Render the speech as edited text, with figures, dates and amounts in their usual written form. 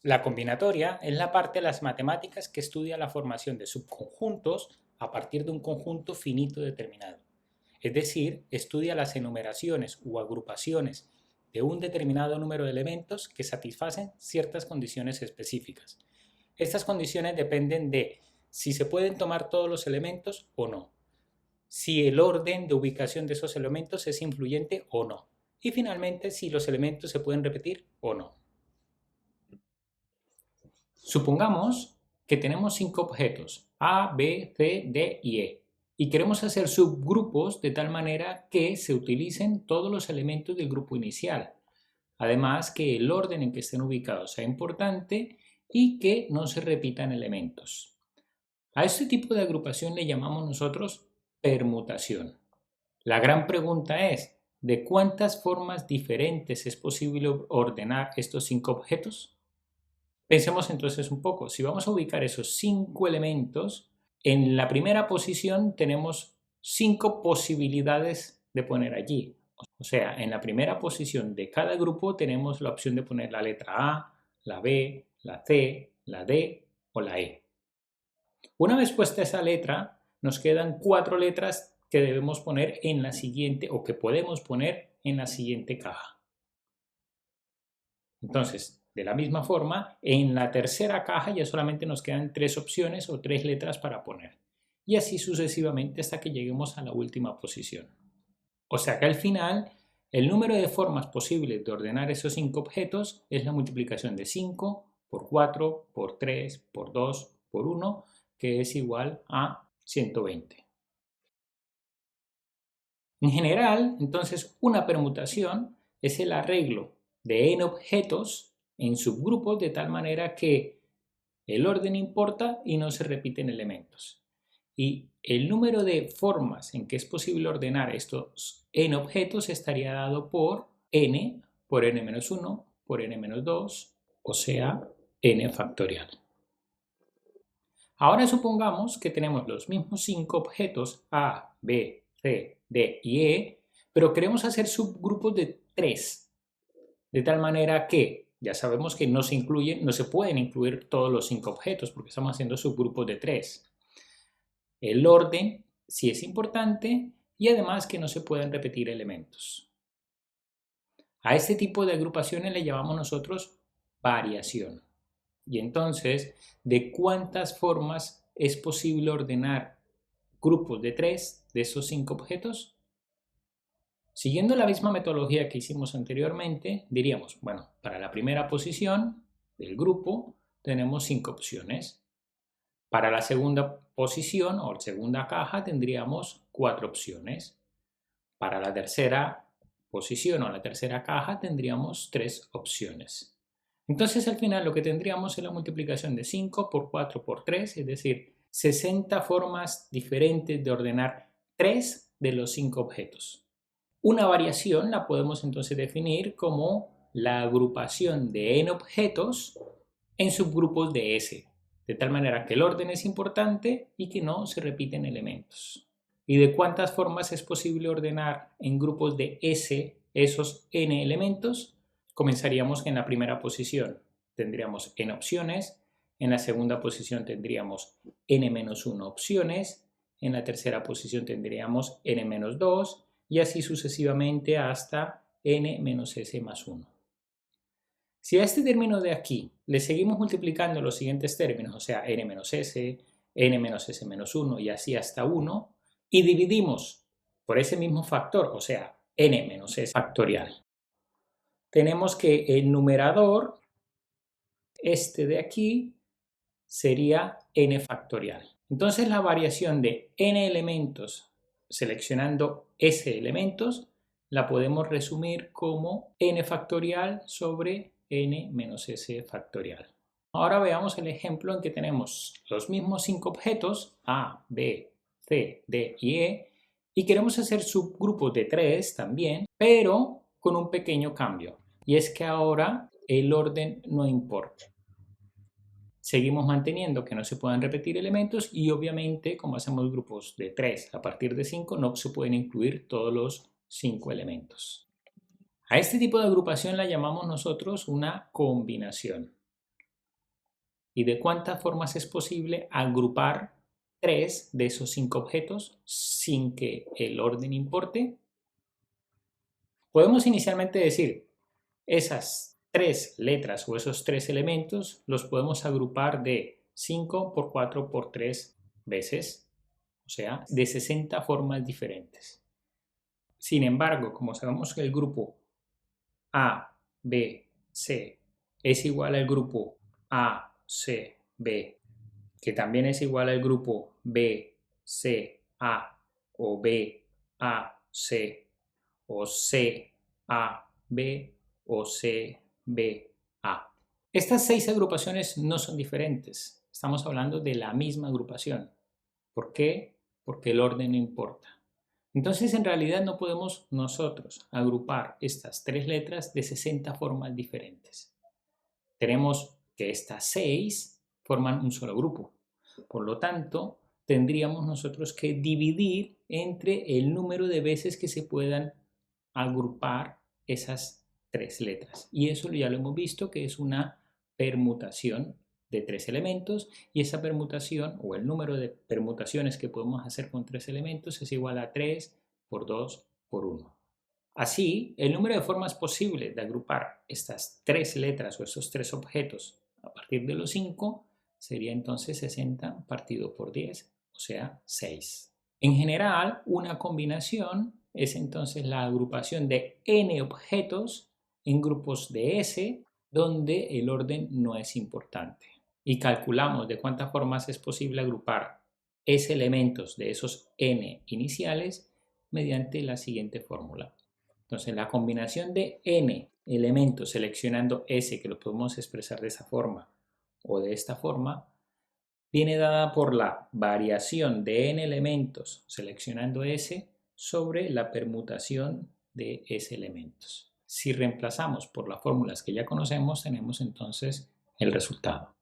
La combinatoria es la parte de las matemáticas que estudia la formación de subconjuntos a partir de un conjunto finito determinado. Es decir, estudia las enumeraciones o agrupaciones de un determinado número de elementos que satisfacen ciertas condiciones específicas. Estas condiciones dependen de si se pueden tomar todos los elementos o no, si el orden de ubicación de esos elementos es influyente o no, y finalmente si los elementos se pueden repetir o no. Supongamos que tenemos 5 objetos, A, B, C, D y E, y queremos hacer subgrupos de tal manera que se utilicen todos los elementos del grupo inicial. Además, que el orden en que estén ubicados sea importante y que no se repitan elementos. A este tipo de agrupación le llamamos nosotros permutación. La gran pregunta es, ¿de cuántas formas diferentes es posible ordenar estos 5 objetos? Pensemos entonces un poco, si vamos a ubicar esos 5 elementos, en la primera posición tenemos 5 posibilidades de poner allí. O sea, en la primera posición de cada grupo tenemos la opción de poner la letra A, la B, la C, la D o la E. Una vez puesta esa letra, nos quedan 4 letras que debemos poner en la siguiente o que podemos poner en la siguiente caja. Entonces, de la misma forma, en la tercera caja ya solamente nos quedan 3 opciones o 3 letras para poner. Y así sucesivamente hasta que lleguemos a la última posición. O sea que al final, el número de formas posibles de ordenar esos 5 objetos es la multiplicación de 5 por 4, por 3, por 2, por 1, que es igual a 120. En general, entonces, una permutación es el arreglo de n objetos en subgrupos de tal manera que el orden importa y no se repiten elementos. Y el número de formas en que es posible ordenar estos n objetos estaría dado por n, por n-1, por n-2, o sea, n factorial. Ahora supongamos que tenemos los mismos 5 objetos A, B, C, D y E, pero queremos hacer subgrupos de 3, de tal manera que ya sabemos que no se pueden incluir todos los 5 objetos porque estamos haciendo subgrupos de 3. El orden sí es importante y además que no se pueden repetir elementos. A este tipo de agrupaciones le llamamos nosotros variación. Y entonces, ¿de cuántas formas es posible ordenar grupos de 3 de esos 5 objetos? Siguiendo la misma metodología que hicimos anteriormente, diríamos, bueno, para la primera posición del grupo tenemos 5 opciones. Para la segunda posición o segunda caja tendríamos 4 opciones. Para la tercera posición o la tercera caja tendríamos 3 opciones. Entonces al final lo que tendríamos es la multiplicación de 5 por 4 por 3, es decir, 60 formas diferentes de ordenar 3 de los 5 objetos. Una variación la podemos entonces definir como la agrupación de n objetos en subgrupos de S, de tal manera que el orden es importante y que no se repiten elementos. ¿Y de cuántas formas es posible ordenar en grupos de S esos n elementos? Comenzaríamos en la primera posición. Tendríamos n opciones, en la segunda posición tendríamos n-1 opciones, en la tercera posición tendríamos n-2 y así sucesivamente hasta n-s más 1. Si a este término de aquí le seguimos multiplicando los siguientes términos, o sea, n-s, n-s-1 y así hasta 1, y dividimos por ese mismo factor, o sea, n-s factorial, tenemos que el numerador, este de aquí, sería n factorial. Entonces la variación de n elementos seleccionando s elementos la podemos resumir como n factorial sobre n menos s factorial. Ahora veamos el ejemplo en que tenemos los mismos 5 objetos A, B, C, D y E y queremos hacer subgrupos de 3 también, pero con un pequeño cambio. Y es que ahora el orden no importa. Seguimos manteniendo que no se puedan repetir elementos y obviamente como hacemos grupos de 3 a partir de 5 no se pueden incluir todos los 5 elementos. A este tipo de agrupación la llamamos nosotros una combinación. ¿Y de cuántas formas es posible agrupar 3 de esos 5 objetos sin que el orden importe? Podemos inicialmente decir, esas 3 letras o esos 3 elementos los podemos agrupar de 5 por 4 por 3 veces, o sea, de 60 formas diferentes. Sin embargo, como sabemos que el grupo A, B, C es igual al grupo A, C, B, que también es igual al grupo B, C, A, o B, A, C, o C, A, B, o C, B, A. Estas 6 agrupaciones no son diferentes. Estamos hablando de la misma agrupación. ¿Por qué? Porque el orden no importa. Entonces, en realidad no podemos nosotros agrupar estas 3 letras de 60 formas diferentes. Tenemos que estas 6 forman un solo grupo. Por lo tanto, tendríamos nosotros que dividir entre el número de veces que se puedan agrupar esas 3 letras. Y eso ya lo hemos visto que es una permutación de 3 elementos, y esa permutación o el número de permutaciones que podemos hacer con 3 elementos es igual a 3 por 2 por 1. Así, el número de formas posibles de agrupar estas 3 letras o estos 3 objetos a partir de los 5 sería entonces 60 partido por 10, o sea, 6. En general, una combinación es entonces la agrupación de n objetos en grupos de S donde el orden no es importante. Y calculamos de cuántas formas es posible agrupar S elementos de esos n iniciales mediante la siguiente fórmula. Entonces, la combinación de n elementos seleccionando S, que lo podemos expresar de esa forma o de esta forma, viene dada por la variación de n elementos seleccionando S sobre la permutación de S elementos. Si reemplazamos por las fórmulas que ya conocemos, tenemos entonces el resultado.